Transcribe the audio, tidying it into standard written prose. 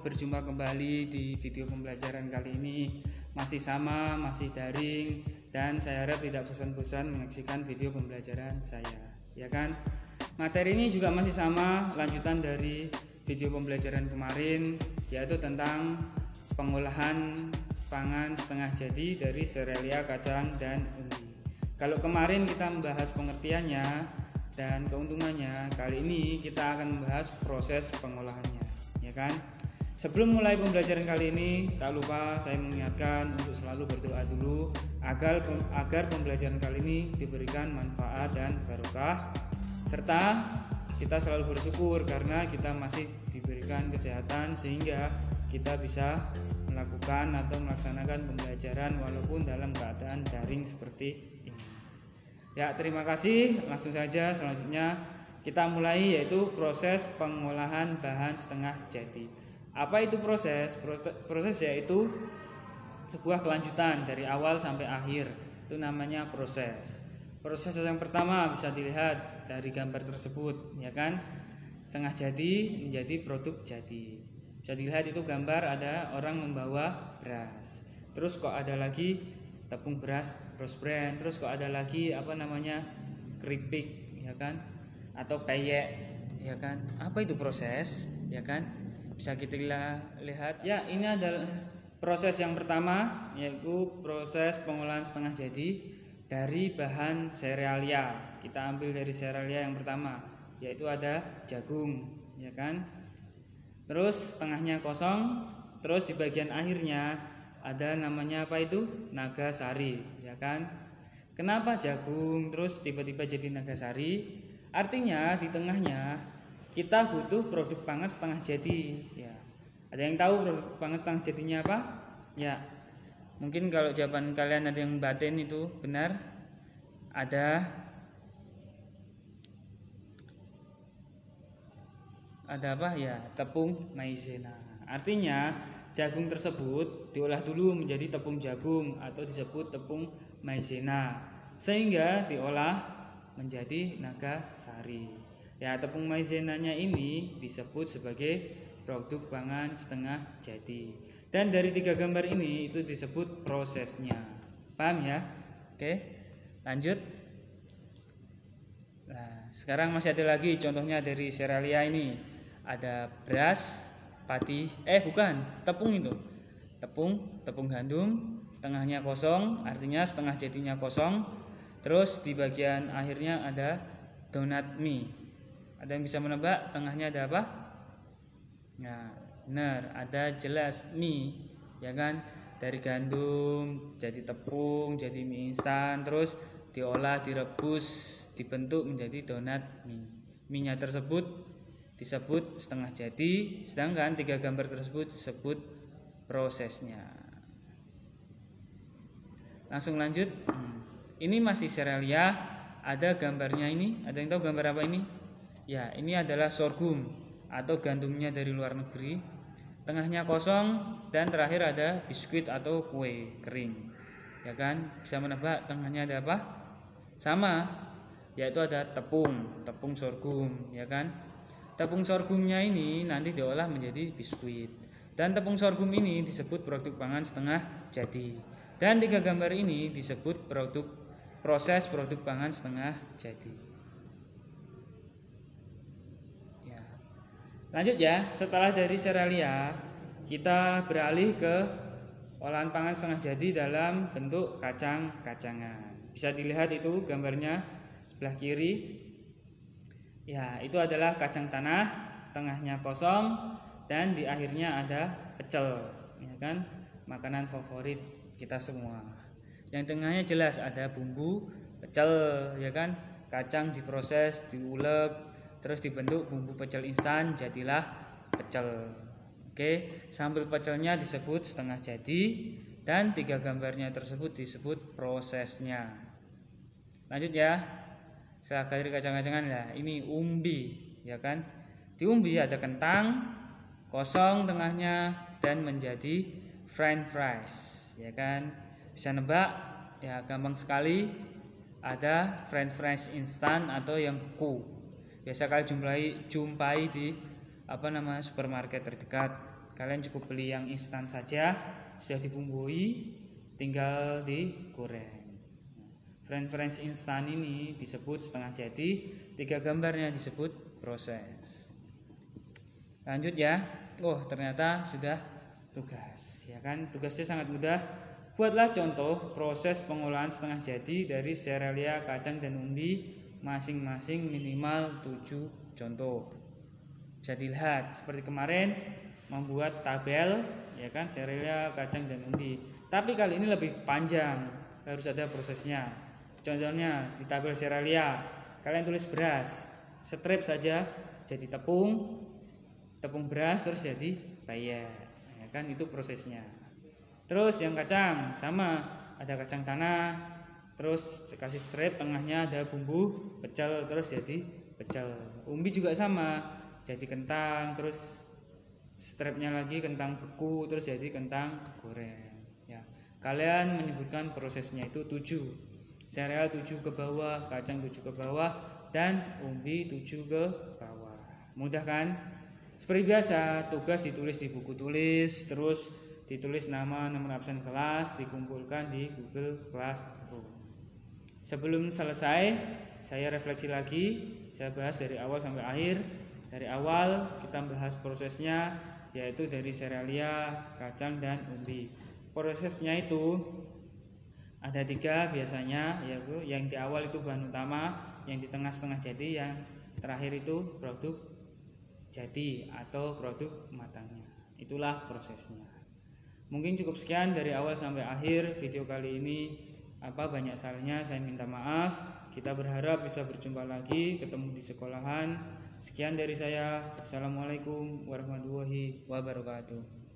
berjumpa kembali di video pembelajaran kali ini. Masih sama, masih daring, dan saya harap tidak bosan-bosan menyaksikan video pembelajaran saya, ya kan? Materi ini juga masih sama, lanjutan dari video pembelajaran kemarin, yaitu tentang pengolahan pangan setengah jadi dari serealia, kacang, dan umbi. Kalau kemarin kita membahas pengertiannya dan keuntungannya, kali ini kita akan membahas proses pengolahannya, ya kan? Sebelum mulai pembelajaran kali ini, tak lupa saya mengingatkan untuk selalu berdoa dulu agar pembelajaran kali ini diberikan manfaat dan barokah, serta kita selalu bersyukur karena kita masih diberikan kesehatan sehingga kita bisa melakukan atau melaksanakan pembelajaran walaupun dalam keadaan daring seperti ini. Ya, terima kasih. Langsung saja selanjutnya kita mulai, yaitu proses pengolahan bahan setengah jadi. Apa itu proses? Proses yaitu sebuah kelanjutan dari awal sampai akhir. Itu namanya proses. Proses yang pertama bisa dilihat dari gambar tersebut, ya kan? Setengah jadi menjadi produk jadi. Bisa dilihat itu gambar ada orang membawa beras. Terus kok ada lagi tepung beras Rose Brand, terus kok ada lagi keripik, ya kan, atau peyek, ya kan. Apa itu proses, ya kan? Bisa kita lihat. Ya, ini adalah proses yang pertama, yaitu proses pengolahan setengah jadi dari bahan serealia. Kita ambil dari serealia yang pertama, yaitu ada jagung, ya kan. Terus tengahnya kosong, terus di bagian akhirnya ada namanya apa itu? Nagasari, ya kan? Kenapa jagung terus tiba-tiba jadi nagasari? Artinya di tengahnya kita butuh produk pangan setengah jadi, ya. Ada yang tahu produk pangan setengah jadinya apa? Ya. Mungkin kalau jawaban kalian ada yang batin itu benar. Ada apa ya? Tepung maizena. Artinya jagung tersebut diolah dulu menjadi tepung jagung atau disebut tepung maizena sehingga diolah menjadi nagasari. Ya, tepung maizenanya ini disebut sebagai produk pangan setengah jadi. Dan dari 3 gambar ini itu disebut prosesnya. Paham ya? Oke, lanjut. Nah, sekarang masih ada lagi contohnya dari serealia ini. Ada beras, padi, tepung itu. Tepung gandum, tengahnya kosong, artinya setengah jadinya kosong. Terus di bagian akhirnya ada donat mie. Ada yang bisa menebak tengahnya ada apa? Nah, benar, ada jelas mie, ya kan? Dari gandum jadi tepung, jadi mie instan, terus diolah, direbus, dibentuk menjadi donat mie. Mie-nya tersebut disebut setengah jadi, sedangkan 3 gambar tersebut disebut prosesnya. Langsung lanjut. Ini masih serealia, ada gambarnya ini. Ada yang tahu gambar apa ini? Ya, ini adalah sorghum atau gandumnya dari luar negeri. Tengahnya kosong dan terakhir ada biskuit atau kue kering. Ya kan? Bisa menebak tengahnya ada apa? Sama, yaitu ada tepung sorghum, ya kan? Tepung sorghumnya ini nanti diolah menjadi biskuit. Dan tepung sorghum ini disebut produk pangan setengah jadi. Dan 3 gambar ini disebut proses produk pangan setengah jadi. Ya. Lanjut ya, setelah dari serealia kita beralih ke olahan pangan setengah jadi dalam bentuk kacang-kacangan. Bisa dilihat itu gambarnya sebelah kiri. Ya, itu adalah kacang tanah, tengahnya kosong dan di akhirnya ada pecel, ya kan? Makanan favorit kita semua. Yang tengahnya jelas ada bumbu pecel, ya kan? Kacang diproses, diulek, terus dibentuk bumbu pecel instan, jadilah pecel. Oke, sambal pecelnya disebut setengah jadi dan 3 gambarnya tersebut disebut prosesnya. Lanjut ya. Setelah dari kacang-kacangan ya, ini umbi, ya kan? Di umbi ada kentang, kosong tengahnya dan menjadi french fries, ya kan? Bisa nebak? Ya, gampang sekali. Ada french fries instan atau yang biasa kalian jumpai di supermarket terdekat. Kalian cukup beli yang instan saja, sudah dibumbui, tinggal digoreng. French instan ini disebut setengah jadi, 3 gambarnya disebut proses. Lanjut ya. Oh, ternyata sudah tugas, ya kan? Tugasnya sangat mudah. Buatlah contoh proses pengolahan setengah jadi dari serealia, kacang dan umbi masing-masing minimal 7 contoh. Bisa dilihat seperti kemarin membuat tabel, ya kan, serealia, kacang dan umbi. Tapi kali ini lebih panjang, harus ada prosesnya. Contohnya di tabel serealia, kalian tulis beras, strip saja jadi tepung beras terus jadi bayar, ya kan, itu prosesnya. Terus yang kacang sama, ada kacang tanah, terus kasih strip, tengahnya ada bumbu pecel terus jadi pecel. Umbi juga sama, jadi kentang, terus stripnya lagi kentang beku terus jadi kentang goreng, ya. Kalian menyebutkan prosesnya itu 7. Sereal 7 ke bawah, kacang 7 ke bawah, dan umbi 7 ke bawah. Mudah kan? Seperti biasa, tugas ditulis di buku tulis, terus ditulis nama, nomor absen kelas, dikumpulkan di Google Classroom. Sebelum selesai, saya refleksi lagi, saya bahas dari awal sampai akhir. Dari awal kita bahas prosesnya, yaitu dari serealia, kacang, dan umbi. Prosesnya itu ada 3 biasanya, yaitu yang di awal itu bahan utama, yang di tengah setengah jadi, yang terakhir itu produk jadi atau produk matangnya. Itulah prosesnya. Mungkin cukup sekian dari awal sampai akhir video kali ini. Banyak salahnya saya minta maaf. Kita berharap bisa berjumpa lagi, ketemu di sekolahan. Sekian dari saya. Assalamualaikum warahmatullahi wabarakatuh.